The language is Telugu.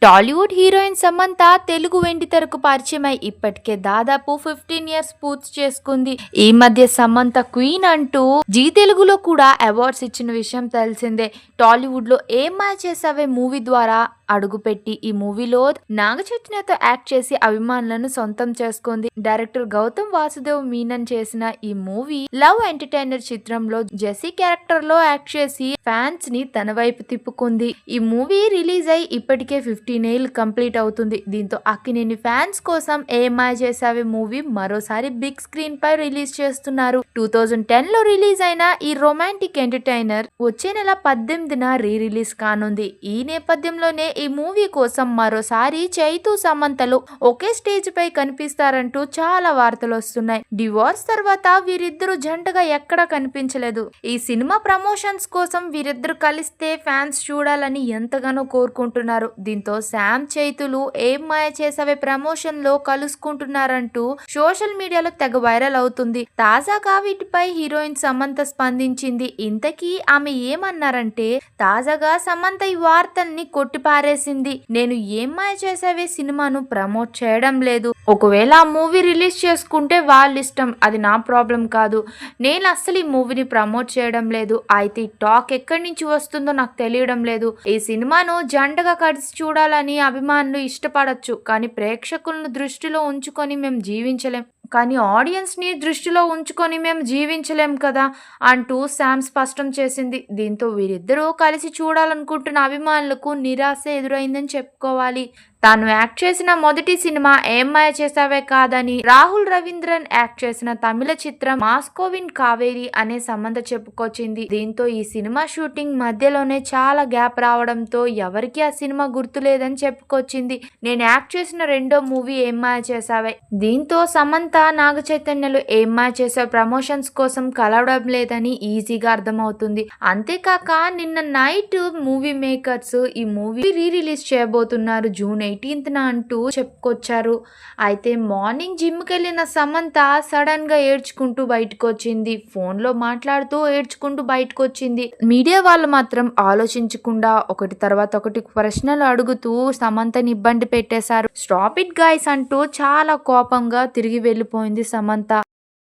టాలీవుడ్ హీరోయిన్ సమంత తెలుగు వెండితెరకు పరిచయమై ఇప్పటికే దాదాపు 15 ఇయర్స్ పూర్తి చేసుకుంది. ఈ మధ్య సమంత క్వీన్ అంటూ జీ తెలుగులో కూడా అవార్డ్స్ ఇచ్చిన విషయం తెలిసిందే. టాలీవుడ్ లో ఏం మాయ చేసావే మూవీ ద్వారా అడుగుపెట్టి ఈ మూవీలో నాగచైతన్యతో యాక్ట్ చేసి అభిమానులను సొంతం చేసుకుంది. డైరెక్టర్ గౌతమ్ వాసుదేవ్ మీనన్ చేసిన ఈ మూవీ లవ్ ఎంటర్టైనర్ చిత్రంలో జెస్సీ క్యారెక్టర్ లో యాక్ట్ చేసి ఫ్యాన్స్ ని తన వైపు తిప్పుకుంది. ఈ మూవీ రిలీజ్ అయి ఇప్పటికే 15 ఏళ్ళు కంప్లీట్ అవుతుంది. దీంతో అక్కినేని ఫ్యాన్స్ కోసం ఏం మాయ చేసావే మూవీ మరోసారి బిగ్ స్క్రీన్ పై రిలీజ్ చేస్తున్నారు. 2010 లో రిలీజ్ అయిన ఈ రొమాంటిక్ ఎంటర్టైనర్ వచ్చే నెల 18న రీ రిలీజ్ కానుంది. ఈ నేపథ్యంలోనే ఈ మూవీ కోసం మరోసారి చైతు సమంతలు ఒకే స్టేజ్ పై కనిపిస్తారంటూ చాలా వార్తలు వస్తున్నాయి. డివోర్స్ తర్వాత వీరిద్దరూ జంటగా ఎక్కడా కనిపించలేదు. ఈ సినిమా ప్రమోషన్స్ కోసం వీరిద్దరు కలిస్తే ఫ్యాన్స్ చూడాలని ఎంతగానో కోరుకుంటున్నారు. దీంతో శామ్ చైతులు ఏం మాయ చేసావే ప్రమోషన్ లో కలుసుకుంటున్నారంటూ సోషల్ మీడియాలో తెగ వైరల్ అవుతుంది. తాజాగా వీటిపై హీరోయిన్ సమంత స్పందించింది. ఇంతకీ ఆమె ఏమన్నారంటే, తాజాగా సమంత ఈ వార్తల్ని కొట్టిపారేసింది. నేను ఏం మాయ చేసావే సినిమాను ప్రమోట్ చేయడం లేదు. ఒకవేళ ఆ మూవీ రిలీజ్ చేసుకుంటే వాళ్ళ ఇష్టం, అది నా ప్రాబ్లం కాదు. నేను అస్సలు ఈ మూవీని ప్రమోట్ చేయడం లేదు. అయితే ఈ టాక్ ఎక్కడి నుంచి వస్తుందో నాకు తెలియడం లేదు. ఈ సినిమాను జంటగా కలిసి చూడాలని అభిమానులు ఇష్టపడొచ్చు, కానీ ప్రేక్షకులను దృష్టిలో ఉంచుకొని మేము జీవించలేం కదా అంటూ శామ్ స్పష్టం చేసింది. దీంతో వీరిద్దరూ కలిసి చూడాలనుకుంటున్న అభిమానులకు నిరాశ ఎదురైందని చెప్పుకోవాలి. తాను యాక్ట్ చేసిన మొదటి సినిమా ఏం మాయ చేసావే కాదని రాహుల్ రవీంద్రన్ యాక్ట్ చేసిన తమిళ చిత్రం మాస్కోవిన్ కావేరి అనే సమంత చెప్పుకొచ్చింది. దీంతో ఈ సినిమా షూటింగ్ మధ్యలోనే చాలా గ్యాప్ రావడంతో ఎవరికి ఆ సినిమా గుర్తులేదని చెప్పుకొచ్చింది. నేను యాక్ట్ చేసిన రెండో మూవీ ఏం మాయ చేసావే. దీంతో సమంత నాగ చైతన్యలు ఏం మాయ చేసావే ప్రమోషన్స్ కోసం కలవడం లేదని ఈజీగా అర్థమవుతుంది. అంతేకాక నిన్న నైట్ మూవీ మేకర్స్ ఈ మూవీ రీ రిలీజ్ చేయబోతున్నారు జూన్ 18న అంటూ చెప్పుకొచ్చారు. అయితే మార్నింగ్ జిమ్కి వెళ్ళిన సమంత సడన్ గా ఏడ్చుకుంటూ బయటకు వచ్చింది. ఫోన్ లో మాట్లాడుతూ ఏడ్చుకుంటూ బయటకు వచ్చింది. మీడియా వాళ్ళు మాత్రం ఆలోచించకుండా ఒకటి తర్వాత ఒకటి ప్రశ్నలు అడుగుతూ సమంతని ఇబ్బంది పెట్టేశారు. స్టాప్ ఇట్ గైస్ అంటూ చాలా కోపంగా తిరిగి వెళ్ళిపోయింది సమంత.